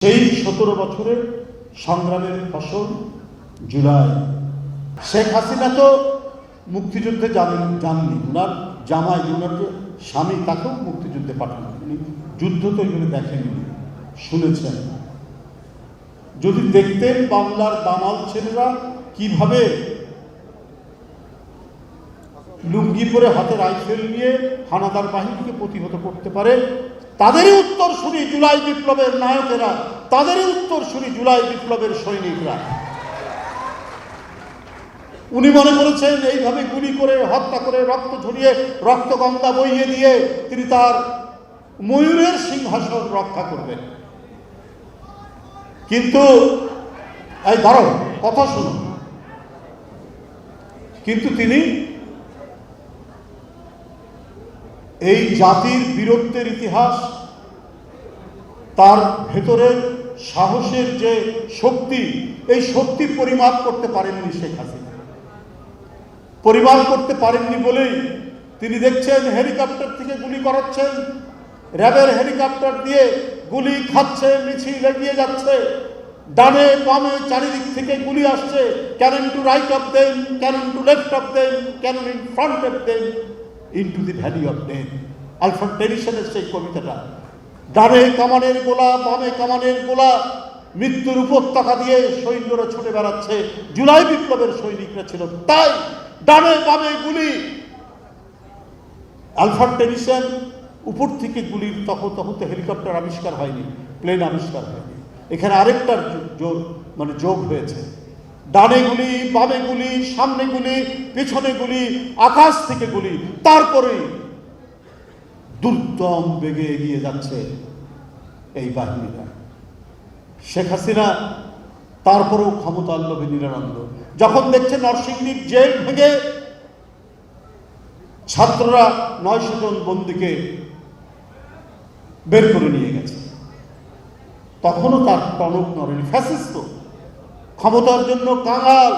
সেই 17 বছরের সংগ্রামের ফসল জুলাই। শেখ হাসিনা তো মুক্তিযুদ্ধে যাননি, ওনার জামাই, ওনার যে স্বামী, তাকেও মুক্তিযুদ্ধে পাঠানো, উনি যুদ্ধ তো এগুলো দেখেননি, শুনেছেন। যদি দেখতেন বাংলার দামাল ছেলেরা কিভাবে লুঙ্গি পরে হাতে রাইফেল নিয়ে হানাদার বাহিনীকে প্রতিহত করতে পারে, তাদেরই উত্তরসূরি জুলাই বিপ্লবের নায়কেরা, তাদেরই উত্তরসূরি জুলাই বিপ্লবের সৈনিকরা। উনি মনে করেছেন এইভাবে গুলি করে, হত্যা করে, রক্ত ঝরিয়ে, রক্তগঙ্গা বইয়ে দিয়ে তিনি তার ময়ূরের সিংহাসন রক্ষা করবেন। কিন্তু এই ধরো কথা শুনুন, কিন্তু তিনি এই জাতির বীরত্বের ইতিহাস, তার ভেতরের সাহসের যে শক্তি, এই শক্তি পরিমাপ করতে পারেননি শেখ হাসিনা। পরিমাপ করতে পারেননি বলেই তিনি দেখছেন হেলিকপ্টার থেকে গুলি করাচ্ছেন, র্যাবের হেলিকপ্টার দিয়ে গুলি খাচ্ছে, মিছিল এগিয়ে যাচ্ছে, ডানে বামে চারিদিক থেকে গুলি আসছে, cannon to right of them, cannon to left of them, cannon in front of them, into the valley of death. Alfred টেনিসনের সেই কবিতাটা, ডানে কামানের গোলা, বামে কামানের গোলা, মৃত্যুর উপত্যকা দিয়ে সৈন্যরা ছুটে বেড়াচ্ছে। জুলাই বিপ্লবের সৈনিকরা ছিল তাই, ডানে বামে গুলি। আলফ্রেড টেনিসন উপর থেকে গুলির তখন হেলিকপ্টার আবিষ্কার হয়নি, প্লেন আবিষ্কার হয়নি। এখানে আরেকটার যোগ হয়েছে, ডানে গুলি, বামে গুলি, সামনে গুলি, পেছনে গুলি, আকাশ থেকে গুলি, তারপরে দুর্দম বেগে এগিয়ে যাচ্ছে এই বাহিনীরা। শেখ হাসিনা তারপরেও ক্ষমতার লোভে নিরানন্দ। যখন দেখছে নরসিংদীর জেল ভেঙে ছাত্ররা 900 জন বন্দীকে বের করে নিয়ে গেছে, তখনও তার টনক নড়েনি। ফ্যাসিস্ট ক্ষমতার জন্য কাঙাল,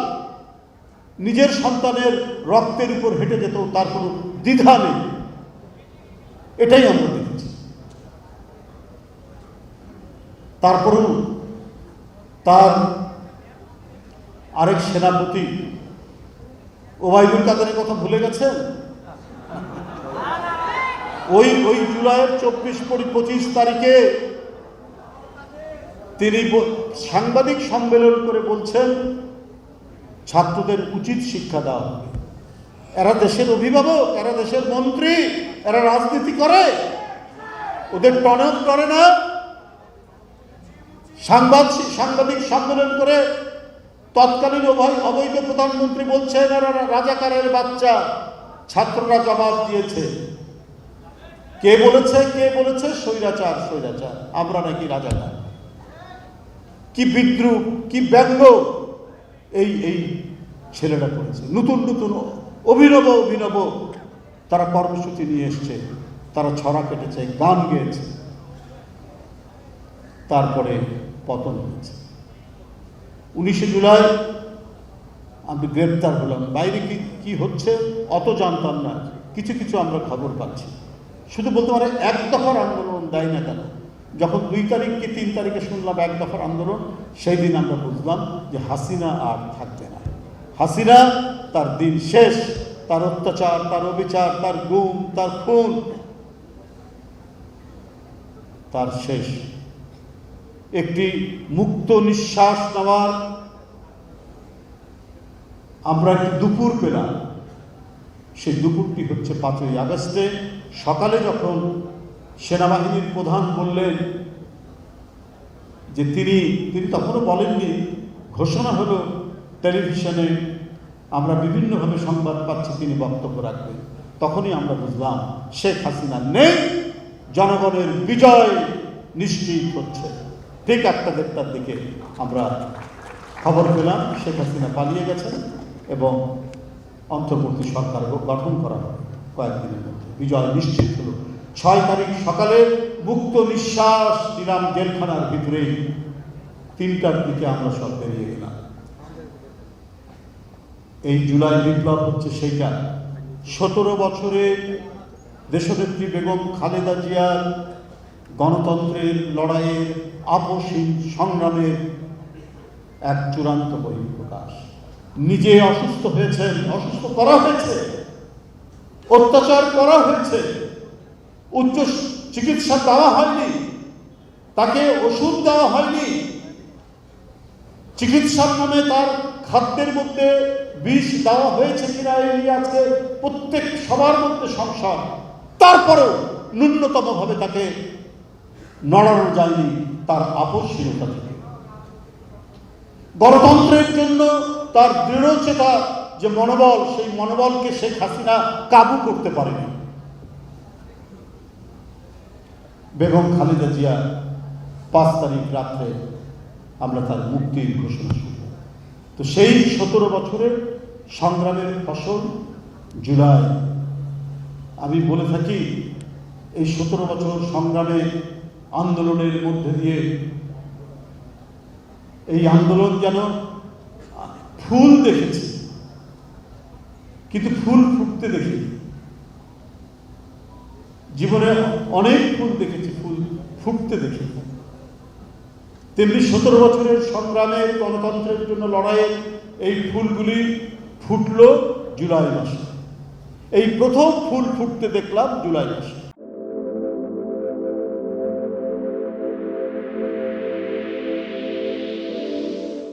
নিজের সন্তানের রক্তের উপর হেঁটে যেত, তার কোনো দ্বিধা নেই। এটাই আমরা দেখেছি। তারপরেও তার আরেক সেনাপতি ওবায়দুল কাদেরের কথা ভুলে গেছেন? ওই জুলাইয়ের 24-25 তারিখে তিনি সাংবাদিক সম্মেলন করে বলছেন ছাত্রদের উচিত শিক্ষা দেওয়া হবে। এরা দেশের অভিভাবক, এরা দেশের মন্ত্রী, এরা রাজনীতি করে, ওদের টনক করে না। সাংবাদিক সম্মেলন করে তৎকালীন অবৈধ প্রধানমন্ত্রী বলছেন এরা রাজাকারের বাচ্চা। ছাত্ররা জবাব দিয়েছে, কে বলেছে? স্বৈরাচার। আমরা নাকি রাজাকার। কি বিদ্রুপ, কি ব্যঙ্গ এই ছেলেরা করেছে। নতুন অভিনব তারা কর্মসূচি নিয়ে এসছে, তারা ছড়া কেটেছে, গান গেয়েছে, তারপরে পতন হয়েছে। 19 জুলাই আমি গ্রেপ্তার হলাম। বাইরে কি হচ্ছে অত জানতাম না, কিছু আমরা খবর পাচ্ছি। শুধু বলতে পারে এক দফার আন্দোলন দেয় না কেন? যখন 2 তারিখ কি 3 তারিখে শুনলাম এক দফার আন্দোলন, সেই দিন আমরা বুঝলাম যে হাসিনা আর থাকবে না। হাসিনা তার দিন শেষ, তার অত্যাচার, তার অবিচার, তার গুম, তার খুন, তার শেষ। একটি মুক্ত নিঃশ্বাস নেওয়ার আমরা একটি দুপুর পেলাম। সেই দুপুরটি হচ্ছে 5ই আগস্টে সকালে, যখন সেনাবাহিনীর প্রধান বললেন যে তিনি তখনও বলেননি, ঘোষণা হলো টেলিভিশনে, আমরা বিভিন্নভাবে সংবাদ পাচ্ছি তিনি বক্তব্য রাখবেন। তখনই আমরা বুঝলাম শেখ হাসিনা নেই, জনগণের বিজয় নিশ্চিত হচ্ছে। ঠিক 1-1:30টার দিকে আমরা খবর পেলাম শেখ হাসিনা পালিয়ে গেছেন এবং অন্তর্বর্তী সরকার গঠন করা হয় কয়েকদিনের মধ্যে। বিজয় নিশ্চিত হলো। 6 তারিখ সকালে মুক্ত নিঃশ্বাস দিলাম জেলখানার ভিতরেই। 3টার দিকে আমরা সব বেরিয়ে গেলাম। এই জুলাই বিপ্লব হচ্ছে সেইটা। 17 বছরে দেশনেত্রী বেগম খালেদা জিয়ার গণতন্ত্রের লড়াইয়ের আপসহীন সংগ্রামের এক চূড়ান্ত বহিঃপ্রকাশ। নিজে অসুস্থ হয়েছেন, অসুস্থ করা হয়েছে, অত্যাচার করা হয়েছে, উচ্চ চিকিৎসা দেওয়া হয়নি, তাকে ওষুধ দেওয়া হয়নি, চিকিৎসার নামে তার খাদ্যের মধ্যে বিষ দেওয়া হয়েছে কিনা এই নিয়ে আজকে প্রত্যেক সবার মধ্যে সংশয়। তারপরেও ন্যূনতম ভাবে তাকে নড়ানো যায়নি তার আপসহীনতা থেকে। গণতন্ত্রের জন্য তার দৃঢ়চেতা যে মনোবল, সেই মনোবলকে শেখ হাসিনা কাবু করতে পারেনি। বেগম খালেদা জিয়া 5 তারিখ রাত্রে আমরা তার মুক্তির ঘোষণা শুনব। তো সেই 17 বছরের সংগ্রামের ফসল জুলাই। আমি বলে থাকি এই 17 বছর সংগ্রামে আন্দোলনের মধ্যে দিয়ে এই আন্দোলন যেন ফুল দেখেছে, কিন্তু ফুল ফুটতে দেখি। জীবনে অনেক ফুল দেখেছি, ফুল ফুটতে দেখি। তেমনি 17 বছরের সংগ্রামের গণতন্ত্রের জন্য লড়াইয়ের এই ফুলগুলি ফুটলো জুলাই মাসে। এই প্রথম ফুল ফুটতে দেখলাম জুলাই মাসে।